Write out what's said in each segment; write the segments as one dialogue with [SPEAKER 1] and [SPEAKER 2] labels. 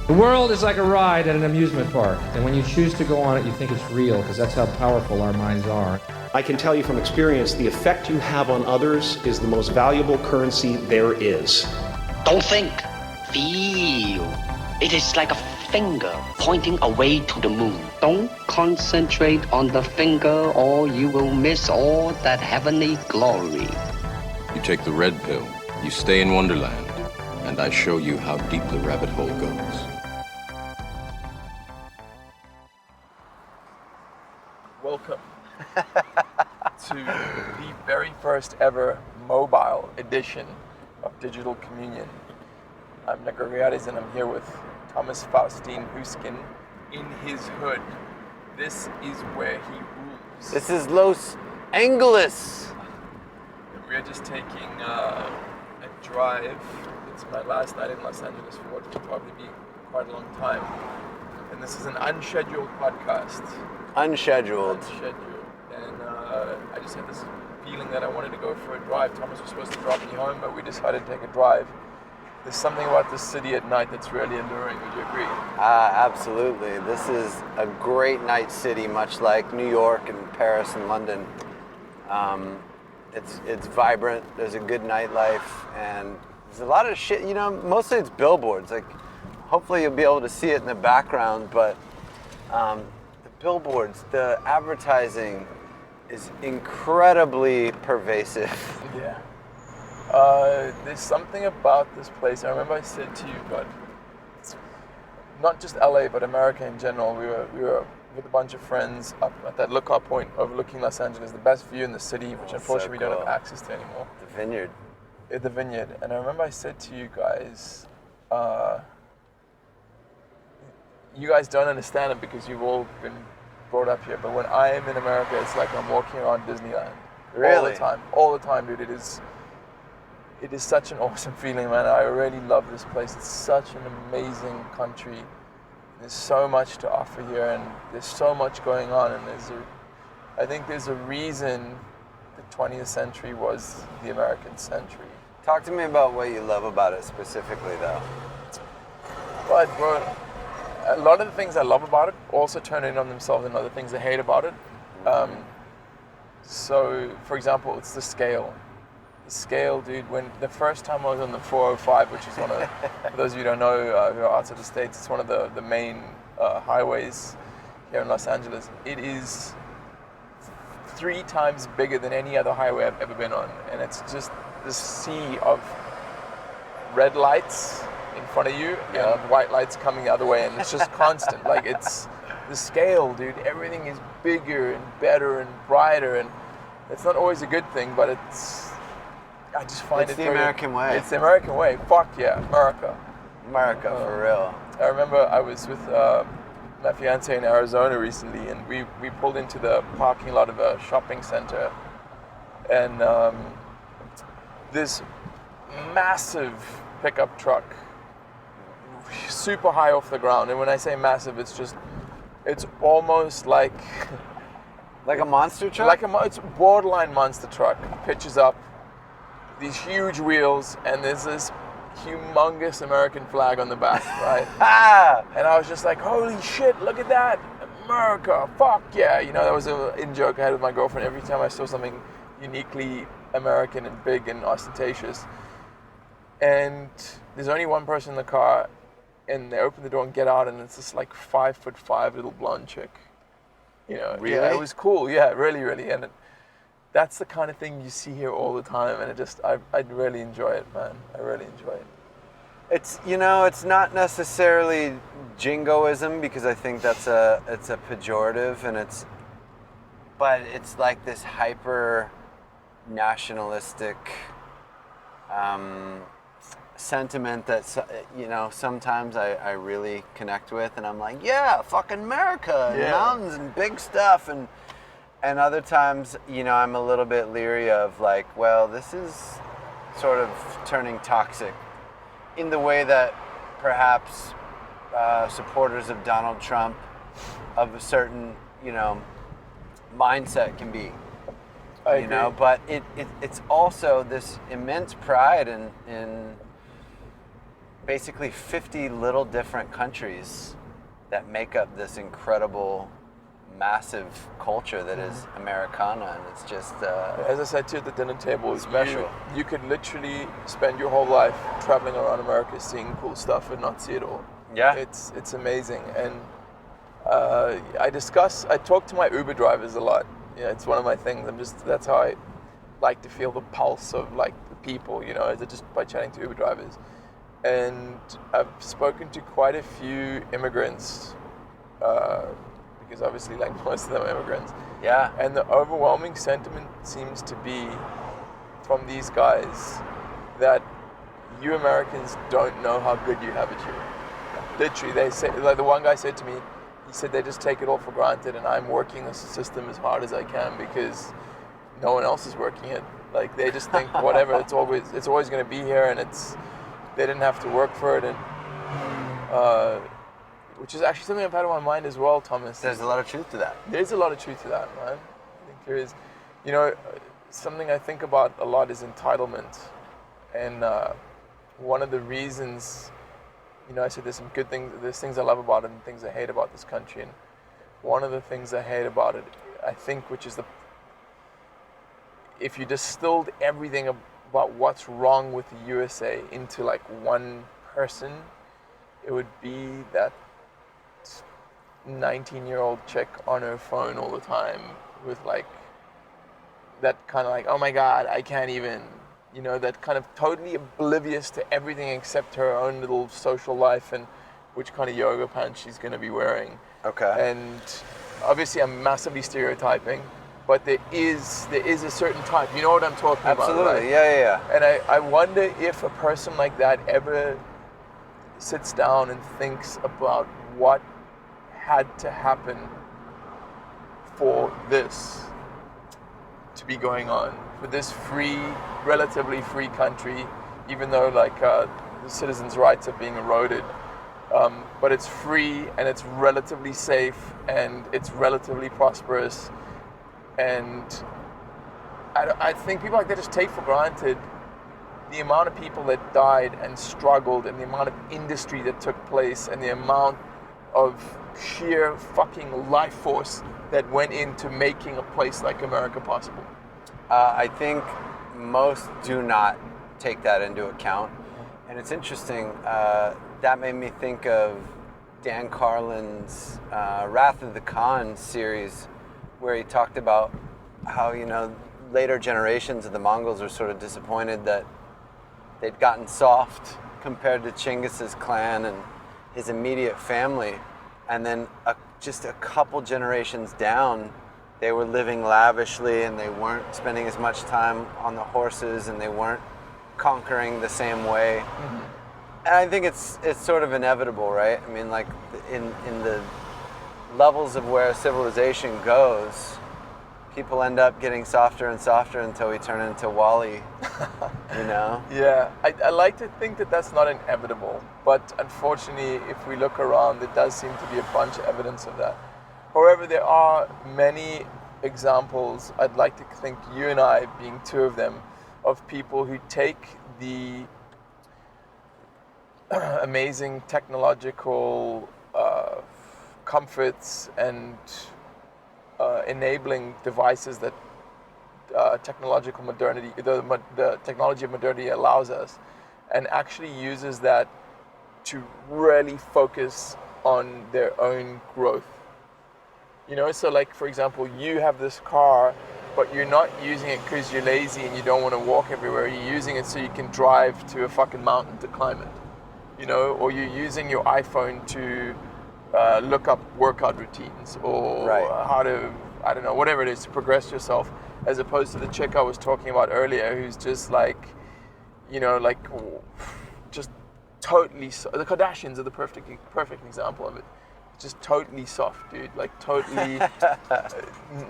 [SPEAKER 1] The world is like a ride at an amusement park, and when you choose to go on it, you think it's real, because that's how powerful our minds are.
[SPEAKER 2] I can tell you from experience, the effect you have on others is the most valuable currency there is.
[SPEAKER 3] Don't think, feel. It is like a finger pointing away to the moon. Don't concentrate on the finger or you will miss all that heavenly glory.
[SPEAKER 4] You take the red pill, you stay in Wonderland, and I show you how deep the rabbit hole goes.
[SPEAKER 5] Welcome to the very first ever mobile edition of Digital Communion. I'm Nick Ariades and I'm here with Thomas Faustine Huskin in his hood. This is where he rules.
[SPEAKER 6] This is Los Angeles.
[SPEAKER 5] We're just taking a drive. It's my last night in Los Angeles for what will probably be quite a long time. And this is an unscheduled podcast.
[SPEAKER 6] Unscheduled.
[SPEAKER 5] And I just had this feeling that I wanted to go for a drive. Thomas was supposed to drop me home, but we decided to take a drive. There's something about this city at night that's really enduring. Would you agree?
[SPEAKER 6] Absolutely. This is a great night city, much like New York and Paris and London. It's vibrant. There's a good nightlife, and there's a lot of shit. You know, mostly it's billboards. Like, hopefully you'll be able to see it in the background, but the billboards, the advertising is incredibly pervasive.
[SPEAKER 5] Yeah. There's something about this place. I remember I said to you, but not just LA, but America in general. We were with a bunch of friends up at that lookout point overlooking Los Angeles, the best view in the city, which unfortunately we don't have access to anymore.
[SPEAKER 6] The Vineyard.
[SPEAKER 5] The Vineyard. And I remember I said to you guys, you guys don't understand it because you've all been brought up here. But when I am in America, it's like I'm walking around Disneyland.
[SPEAKER 6] Really?
[SPEAKER 5] All the time, dude. It is such an awesome feeling, man. I really love this place. It's such an amazing country. There's so much to offer here, and there's so much going on. And I think there's a reason the 20th century was the American century.
[SPEAKER 6] Talk to me about what you love about it specifically, though.
[SPEAKER 5] But, bro, a lot of the things I love about it also turn in on themselves and other things I hate about it. So, for example, it's the scale. The scale, dude, when the first time I was on the 405, which is one of, for those of you who don't know, who are outside the States, it's one of the main highways here in Los Angeles. It is 3 times bigger than any other highway I've ever been on. And it's just this sea of red lights in front of you and white lights coming the other way, and it's just constant. Like, it's the scale, dude. Everything is bigger and better and brighter, and it's not always a good thing, but I just find
[SPEAKER 6] it's the American way.
[SPEAKER 5] It's the American way. Fuck yeah, America.
[SPEAKER 6] America, for real.
[SPEAKER 5] I remember I was with my fiance in Arizona recently, and we pulled into the parking lot of a shopping center, and this massive pickup truck, super high off the ground. And when I say massive, it's almost like
[SPEAKER 6] a monster truck?
[SPEAKER 5] It's a borderline monster truck. Pitches up, these huge wheels, and there's this humongous American flag on the back, right? And I was just like, holy shit, look at that, America, fuck yeah. You know, that was an in-joke I had with my girlfriend every time I saw something uniquely American and big and ostentatious. And there's only one person in the car, and they open the door and get out, and it's this like 5'5" little blonde chick. You know,
[SPEAKER 6] really?
[SPEAKER 5] Yeah, it was cool. Yeah, really, really. And that's the kind of thing you see here all the time, and I really enjoy it, man. I really enjoy it.
[SPEAKER 6] It's, you know, it's not necessarily jingoism, because I think it's a pejorative, but it's like this hyper nationalistic sentiment that, you know, sometimes I really connect with, and I'm like, yeah, fucking America, and mountains and big stuff, and other times, you know, I'm a little bit leery of like, well, this is sort of turning toxic in the way that perhaps supporters of Donald Trump of a certain, you know, mindset can be.
[SPEAKER 5] I agree.
[SPEAKER 6] Know, but it's also this immense pride in basically 50 little different countries that make up this incredible, massive culture that is Americana, and it's just
[SPEAKER 5] As I said to you at the dinner table,
[SPEAKER 6] special.
[SPEAKER 5] You could literally spend your whole life traveling around America, seeing cool stuff, and not see it all.
[SPEAKER 6] Yeah.
[SPEAKER 5] It's amazing, and I talk to my Uber drivers a lot. Yeah, it's one of my things. That's how I like to feel the pulse of like the people, you know, is just by chatting to Uber drivers. And I've spoken to quite a few immigrants, because obviously, like most of them are immigrants.
[SPEAKER 6] Yeah.
[SPEAKER 5] And the overwhelming sentiment seems to be from these guys that you Americans don't know how good you have it here. Literally, they say, like the one guy said to me, he said they just take it all for granted, and I'm working this system as hard as I can because no one else is working it. Like they just think whatever, it's always going to be here, and they didn't have to work for it, and which is actually something I've had on my mind as well, Thomas.
[SPEAKER 6] There's a lot of truth to that.
[SPEAKER 5] There's a lot of truth to that, man. I think there is. You know, something I think about a lot is entitlement, and one of the reasons, you know, I said there's some good things, there's things I love about it and things I hate about this country, and one of the things I hate about it, I think, which is if you distilled everything about what's wrong with the USA into like one person, it would be that 19-year-old chick on her phone all the time with like that kind of like, oh my God, I can't even, you know, that kind of totally oblivious to everything except her own little social life and which kind of yoga pants she's going to be wearing.
[SPEAKER 6] Okay.
[SPEAKER 5] And obviously I'm massively stereotyping, but there is a certain type. You know what I'm talking about, right?
[SPEAKER 6] Absolutely, yeah.
[SPEAKER 5] And I wonder if a person like that ever sits down and thinks about what had to happen for this to be going on, for this relatively free country, even though like the citizens' rights are being eroded. But it's free and it's relatively safe and it's relatively prosperous. And I think people like that just take for granted the amount of people that died and struggled and the amount of industry that took place and the amount of sheer fucking life force that went into making a place like America possible.
[SPEAKER 6] I think most do not take that into account. And it's interesting, that made me think of Dan Carlin's Wrath of the Khan series, where he talked about how, you know, later generations of the Mongols were sort of disappointed that they'd gotten soft compared to Chinggis's clan and his immediate family. And then just a couple generations down, they were living lavishly and they weren't spending as much time on the horses and they weren't conquering the same way. Mm-hmm. And I think it's sort of inevitable, right? I mean, like in the levels of where civilization goes, people end up getting softer and softer until we turn into Wall-E, you know?
[SPEAKER 5] Yeah, I like to think that that's not inevitable, but unfortunately, if we look around, there does seem to be a bunch of evidence of that. However, there are many examples, I'd like to think you and I being two of them, of people who take the amazing technological comforts and enabling devices that technological modernity, the technology of modernity allows us, and actually uses that to really focus on their own growth. You know, so like, for example, you have this car, but you're not using it because you're lazy and you don't want to walk everywhere. You're using it so you can drive to a fucking mountain to climb it. You know, or you're using your iPhone to look up workout routines or how to, I don't know, whatever it is, to progress yourself, as opposed to the chick I was talking about earlier who's just like, you know, like just totally, the Kardashians are the perfect example of it. Just totally soft, dude, like totally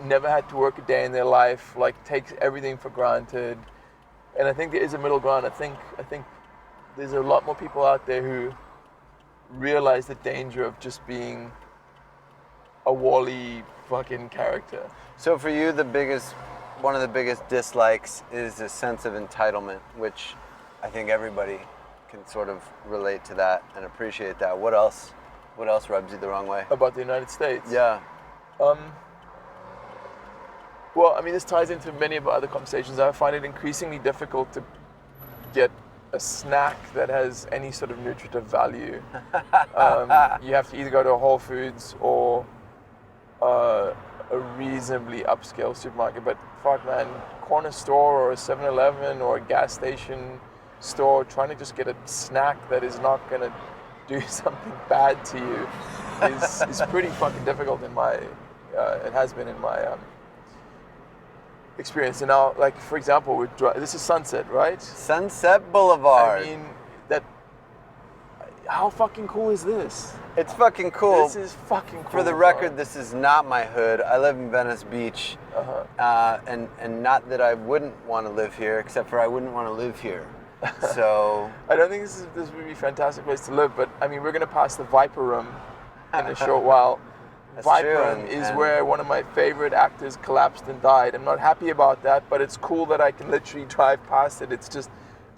[SPEAKER 5] never had to work a day in their life, like takes everything for granted. And I think there is a middle ground. I think there's a lot more people out there who realize the danger of just being a Wall-E fucking character.
[SPEAKER 6] So for you, one of the biggest dislikes is a sense of entitlement, which I think everybody can sort of relate to that and appreciate that. What else rubs you the wrong way?
[SPEAKER 5] About the United States?
[SPEAKER 6] Yeah.
[SPEAKER 5] Well, I mean, this ties into many of our other conversations. I find it increasingly difficult to get a snack that has any sort of nutritive value. You have to either go to a Whole Foods or a reasonably upscale supermarket. But fuck, man, corner store or a 7-Eleven or a gas station store, trying to just get a snack that is not going to do something bad to you is pretty fucking difficult in my, it has been in my experience. And now, like, for example, this is Sunset, right?
[SPEAKER 6] Sunset Boulevard.
[SPEAKER 5] I mean, how fucking cool is this?
[SPEAKER 6] It's fucking cool.
[SPEAKER 5] This is fucking cool.
[SPEAKER 6] For the record, this is not my hood. I live in Venice Beach, and not that I wouldn't want to live here, except for I wouldn't want to live here. So
[SPEAKER 5] I don't think this would be a fantastic place to live, but I mean, we're gonna pass the Viper Room in a short while. Viper Room is where one of my favorite actors collapsed and died. I'm not happy about that, but it's cool that I can literally drive past it. It's just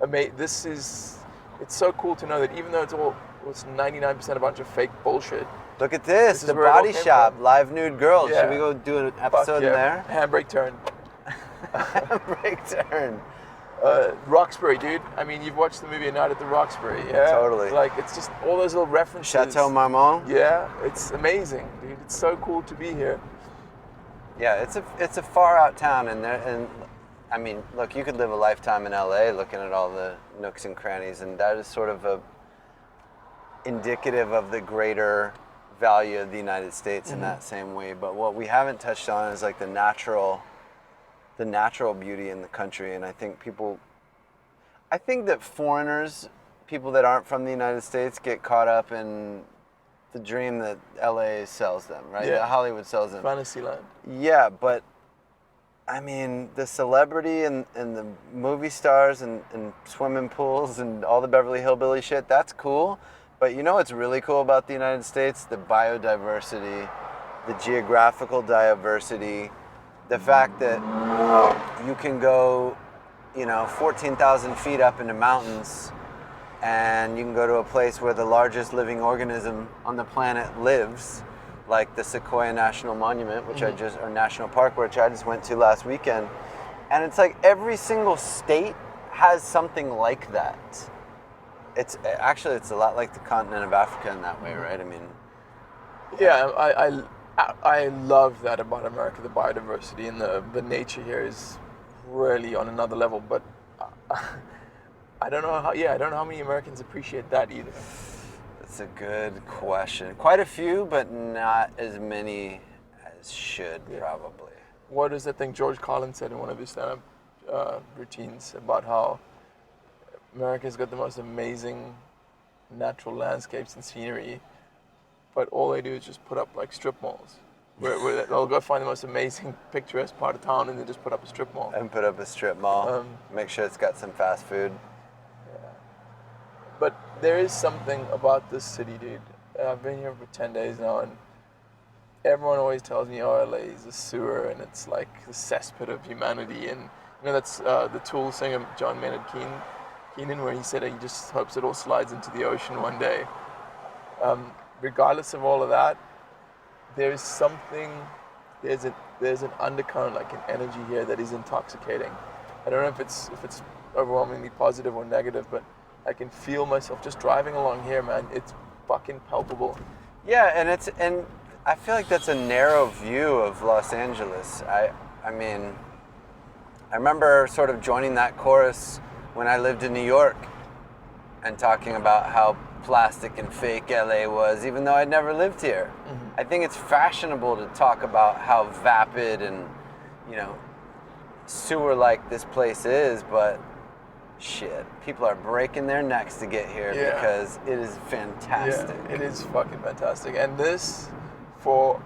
[SPEAKER 5] amazing. It's so cool to know that even though it's 99% a bunch of fake bullshit.
[SPEAKER 6] Look at this, the
[SPEAKER 5] where it all
[SPEAKER 6] Body
[SPEAKER 5] came
[SPEAKER 6] Shop,
[SPEAKER 5] from.
[SPEAKER 6] live nude girls.
[SPEAKER 5] Yeah.
[SPEAKER 6] Should we go do an episode in there?
[SPEAKER 5] Handbrake turn.
[SPEAKER 6] Handbrake turn.
[SPEAKER 5] Roxbury, dude. I mean, you've watched the movie A Night at the Roxbury, yeah?
[SPEAKER 6] Totally.
[SPEAKER 5] Like, it's just all those little references.
[SPEAKER 6] Chateau Marmont.
[SPEAKER 5] Yeah, it's amazing, dude. It's so cool to be here.
[SPEAKER 6] Yeah, it's a far out town, and I mean, look, you could live a lifetime in LA looking at all the nooks and crannies, and that is sort of indicative of the greater value of the United States in that same way. But what we haven't touched on is like the natural beauty in the country. And I think that foreigners, people that aren't from the United States, get caught up in the dream that LA sells them, right?
[SPEAKER 5] Yeah.
[SPEAKER 6] That Hollywood sells them.
[SPEAKER 5] Fantasyland.
[SPEAKER 6] Yeah, but I mean, the celebrity and the movie stars and swimming pools and all the Beverly Hillbilly shit, that's cool. But you know what's really cool about the United States? The biodiversity, the geographical diversity, the fact that you can go, 14,000 feet up into mountains, and you can go to a place where the largest living organism on the planet lives, like the Sequoia National Monument, which or National Park, which I just went to last weekend. And it's like every single state has something like that. It's a lot like the continent of Africa in that way, right? I mean,
[SPEAKER 5] Yeah, I love that about America, the biodiversity and the nature here is really on another level. But I don't know how many Americans appreciate that either.
[SPEAKER 6] that's a good question. Quite a few, but not as many as should, probably.
[SPEAKER 5] What is that thing George Carlin said in one of his stand-up routines about how America's got the most amazing natural landscapes and scenery, but all they do is just put up like strip malls. Where they'll go find the most amazing picturesque part of town and then just put up a strip mall.
[SPEAKER 6] And put up a strip mall. Make sure it's got some fast food.
[SPEAKER 5] But there is something about this city, dude. I've been here for 10 days now, and everyone always tells me, oh, LA is a sewer, and it's like the cesspit of humanity. And that's the Tool singer John Maynard Keenan, where he said he just hopes it all slides into the ocean one day. Regardless of all of that, there's an undercurrent, like an energy here that is intoxicating. I don't know if it's overwhelmingly positive or negative, but I can feel myself just driving along here, man. It's fucking palpable.
[SPEAKER 6] Yeah, and I feel like that's a narrow view of Los Angeles. I mean, I remember sort of joining that chorus when I lived in New York and talking about how plastic and fake LA was, even though I'd never lived here. I think it's fashionable to talk about how vapid and, sewer-like this place is, but shit, people are breaking their necks to get here because it is fantastic.
[SPEAKER 5] Yeah, it is fucking fantastic. And this, for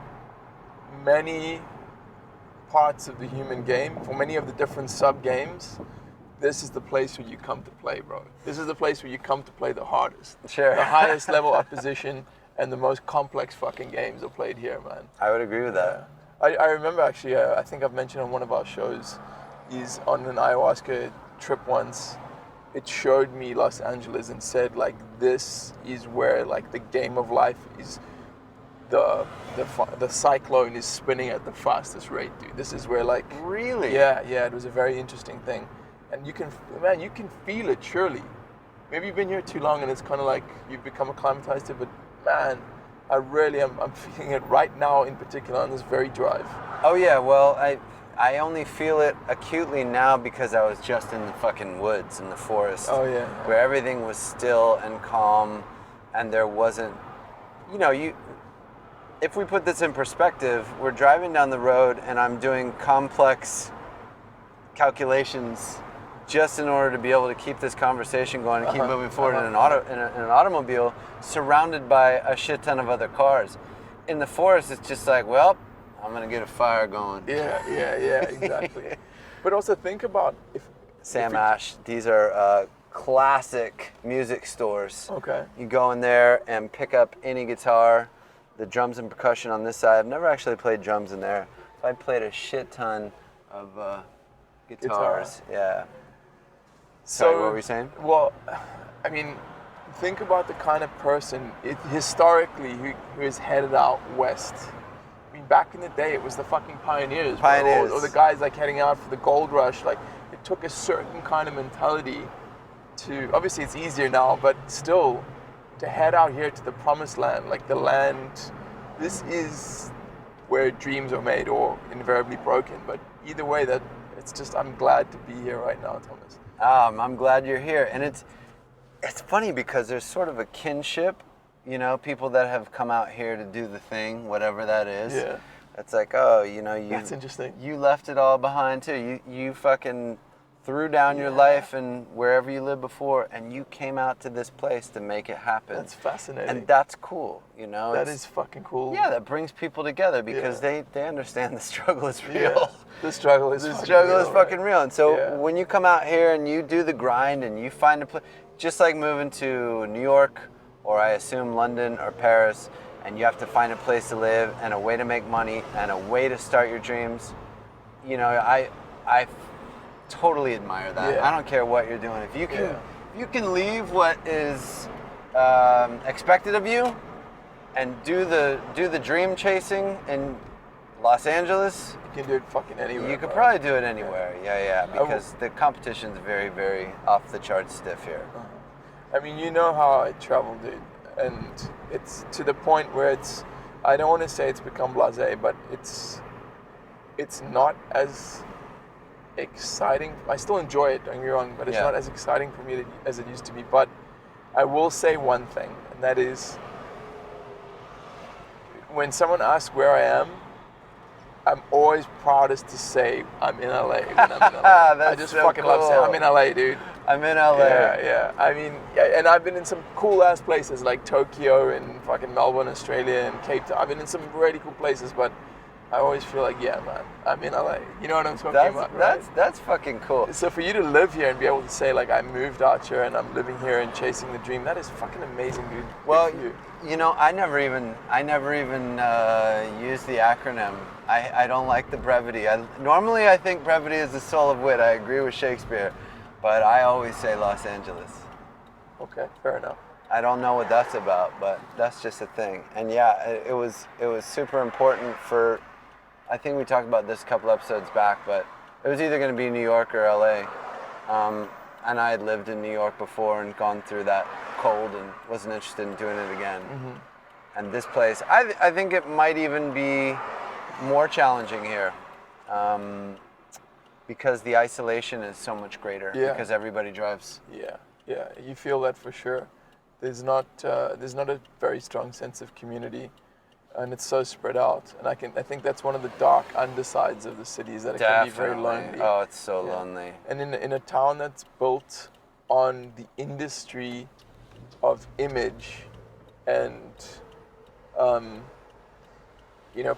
[SPEAKER 5] many parts of the human game, for many of the different sub-games, this is the place where you come to play, bro. This is the place where you come to play the hardest.
[SPEAKER 6] Sure.
[SPEAKER 5] The highest level opposition and the most complex fucking games are played here, man.
[SPEAKER 6] I would agree with that.
[SPEAKER 5] I remember actually, I think I've mentioned on one of our shows, he's on an ayahuasca trip once it showed me Los Angeles and said, like, this is where, like, the game of life is. The cyclone is spinning at the fastest rate, dude. This is where, like,
[SPEAKER 6] Really?
[SPEAKER 5] yeah, it was a very interesting thing, and you can feel it. Surely, maybe you've been here too long, and it's kind of like you've become acclimatized to it. But man, I really am. I'm feeling it right now, in particular, on this very drive.
[SPEAKER 6] Oh yeah, well, I only feel it acutely now because I was just in the fucking woods, in the forest.
[SPEAKER 5] Oh yeah.
[SPEAKER 6] Where everything was still and calm, and there wasn't, if we put this in perspective, we're driving down the road and I'm doing complex calculations just in order to be able to keep this conversation going and keep moving forward in an automobile surrounded by a shit ton of other cars. In the forest, it's just like, well, I'm gonna get a fire going.
[SPEAKER 5] Yeah, exactly. But also think about if
[SPEAKER 6] Sam Ash, these are classic music stores.
[SPEAKER 5] Okay.
[SPEAKER 6] You go in there and pick up any guitar, the drums and percussion on this side. I've never actually played drums in there. I played a shit ton of guitars. Yeah. Sorry, what were you saying?
[SPEAKER 5] Well, I mean, think about the kind of person historically who is headed out west. I mean, back in the day, it was the fucking pioneers.
[SPEAKER 6] Pioneers.
[SPEAKER 5] Or the guys like heading out for the gold rush. Like, it took a certain kind of mentality to, obviously it's easier now, but still, to head out here to the promised land, like the land, this is where dreams are made or invariably broken. But either way, it's just, I'm glad to be here right now, Thomas.
[SPEAKER 6] I'm glad you're here. And it's funny because there's sort of a kinship, people that have come out here to do the thing, whatever that is.
[SPEAKER 5] Yeah.
[SPEAKER 6] It's like,
[SPEAKER 5] That's interesting.
[SPEAKER 6] You left it all behind too. You fucking threw down your life and wherever you lived before, and you came out to this place to make it happen.
[SPEAKER 5] That's fascinating.
[SPEAKER 6] And that's cool,
[SPEAKER 5] That is fucking cool.
[SPEAKER 6] Yeah, that brings people together because they understand the struggle is real.
[SPEAKER 5] Yeah. The struggle is
[SPEAKER 6] fucking real. And so when you come out here and you do the grind and you find a place, just like moving to New York or I assume London or Paris, and you have to find a place to live and a way to make money and a way to start your dreams, I totally admire that.
[SPEAKER 5] Yeah.
[SPEAKER 6] I don't care what you're doing. If you can leave what is expected of you and do the dream chasing in Los Angeles,
[SPEAKER 5] you can do it fucking anywhere.
[SPEAKER 6] you could probably do it anywhere. Yeah, because the competition's very, very off the charts stiff here.
[SPEAKER 5] I mean, you know how I travel, dude, and it's to the point where I don't want to say it's become blasé, but it's not as exciting. I still enjoy it, don't get me wrong, but it's not as exciting for me as it used to be. But I will say one thing, and that is when someone asks where I am, I'm always proudest to say I'm in LA when I'm in LA. I just fucking love saying I'm in LA, dude.
[SPEAKER 6] I'm in LA.
[SPEAKER 5] Yeah. I mean, and I've been in some cool ass places like Tokyo and fucking Melbourne, Australia, and Cape Town. I've been in some really cool places, but I always feel like, yeah, man, I'm in LA. You know what I'm talking about, right?
[SPEAKER 6] That's fucking cool.
[SPEAKER 5] So for you to live here and be able to say, like, I moved out here and I'm living here and chasing the dream, that is fucking amazing, dude.
[SPEAKER 6] Well,
[SPEAKER 5] Good for you.
[SPEAKER 6] I never even use the acronym. I don't like the brevity. Normally I think brevity is the soul of wit. I agree with Shakespeare, but I always say Los Angeles.
[SPEAKER 5] Okay, fair enough.
[SPEAKER 6] I don't know what that's about, but that's just a thing. And yeah, it was super important for. I think we talked about this a couple episodes back, but it was either going to be New York or LA. And I had lived in New York before and gone through that cold and wasn't interested in doing it again. Mm-hmm. And this place, I think it might even be more challenging here because the isolation is so much greater because everybody drives.
[SPEAKER 5] Yeah, you feel that for sure. There's not a very strong sense of community. And it's so spread out, and I think that's one of the dark undersides of the city is that it can be very lonely.
[SPEAKER 6] Oh, it's so lonely.
[SPEAKER 5] And in a town that's built on the industry of image, and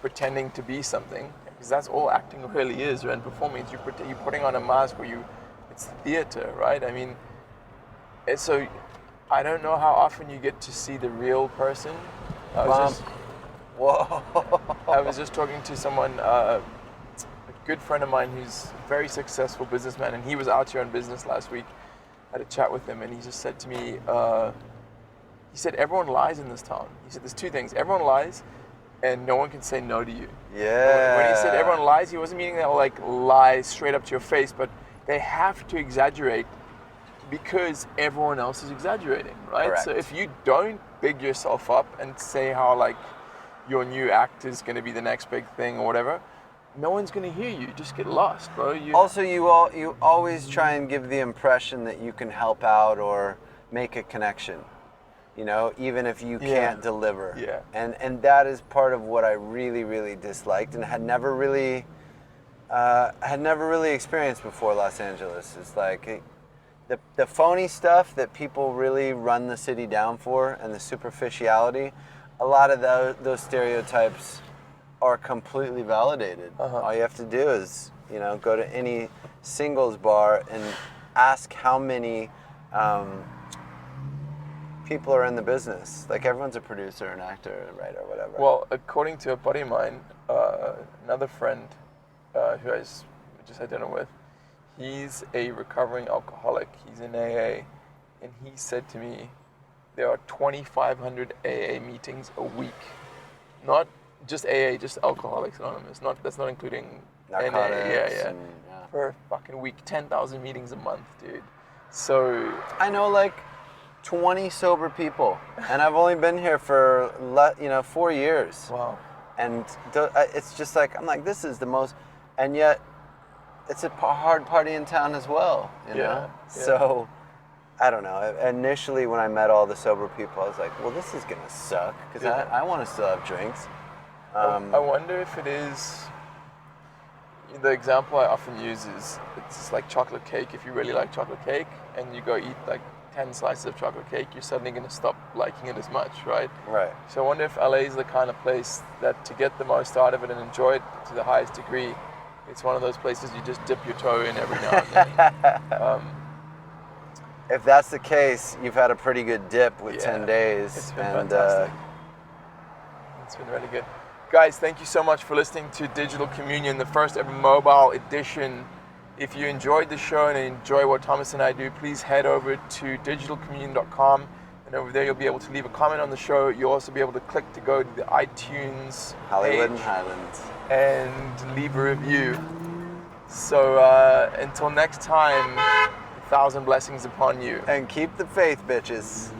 [SPEAKER 5] pretending to be something, because that's all acting really is, and performing. You're putting on a mask where it's theater, right? I mean, so I don't know how often you get to see the real person.
[SPEAKER 6] Whoa!
[SPEAKER 5] I was just talking to someone, a good friend of mine who's a very successful businessman, and he was out here on business last week. had a chat with him, and he just said to me, he said, everyone lies in this town. He said, there's two things. Everyone lies, and no one can say no to you.
[SPEAKER 6] Yeah.
[SPEAKER 5] When he said everyone lies, he wasn't meaning they'll like lie straight up to your face, but they have to exaggerate because everyone else is exaggerating, right?
[SPEAKER 6] Correct.
[SPEAKER 5] So if you don't big yourself up and say how like your new act is going to be the next big thing or whatever, no one's going to hear you. Just get lost, bro.
[SPEAKER 6] Also, you always try and give the impression that you can help out or make a connection, you know, even if you can't deliver.
[SPEAKER 5] Yeah.
[SPEAKER 6] And that is part of what I really, really disliked and had never really experienced before Los Angeles. It's like the phony stuff that people really run the city down for, and the superficiality, a lot of those stereotypes are completely validated. All you have to do is, you know, go to any singles bar and ask how many people are in the business. Like, everyone's a producer, an actor, a writer, whatever.
[SPEAKER 5] Well, according to a buddy of mine, another friend who I just had dinner with, he's a recovering alcoholic. He's in AA, and he said to me, there are 2,500 AA meetings a week. Not just AA, just Alcoholics Anonymous. That's not including
[SPEAKER 6] Narcotics.
[SPEAKER 5] NA. Per fucking week, 10,000 meetings a month, dude. So
[SPEAKER 6] I know like 20 sober people, and I've only been here for 4 years.
[SPEAKER 5] wow.
[SPEAKER 6] And it's just like, I'm like, this is the most, and yet it's a hard party in town as well, you know?
[SPEAKER 5] Yeah.
[SPEAKER 6] So, I don't know. Initially, when I met all the sober people, I was like, well, this is going to suck, because I want to still have drinks.
[SPEAKER 5] I wonder if it is, the example I often use is, it's like chocolate cake. If you really like chocolate cake and you go eat like 10 slices of chocolate cake, you're suddenly going to stop liking it as much, right?
[SPEAKER 6] Right.
[SPEAKER 5] So I wonder if LA is the kind of place that, to get the most out of it and enjoy it to the highest degree, it's one of those places you just dip your toe in every now and then.
[SPEAKER 6] If that's the case, you've had a pretty good dip with 10 days.
[SPEAKER 5] It's been fantastic. It's been really good. Guys, thank you so much for listening to Digital Communion, the first ever mobile edition. If you enjoyed the show and enjoy what Thomas and I do, please head over to digitalcommunion.com, and over there you'll be able to leave a comment on the show. You'll also be able to click to go to the iTunes
[SPEAKER 6] Hollywood and
[SPEAKER 5] page
[SPEAKER 6] Highlands.
[SPEAKER 5] and leave a review. So until next time, 1,000 blessings upon you.
[SPEAKER 6] And keep the faith, bitches.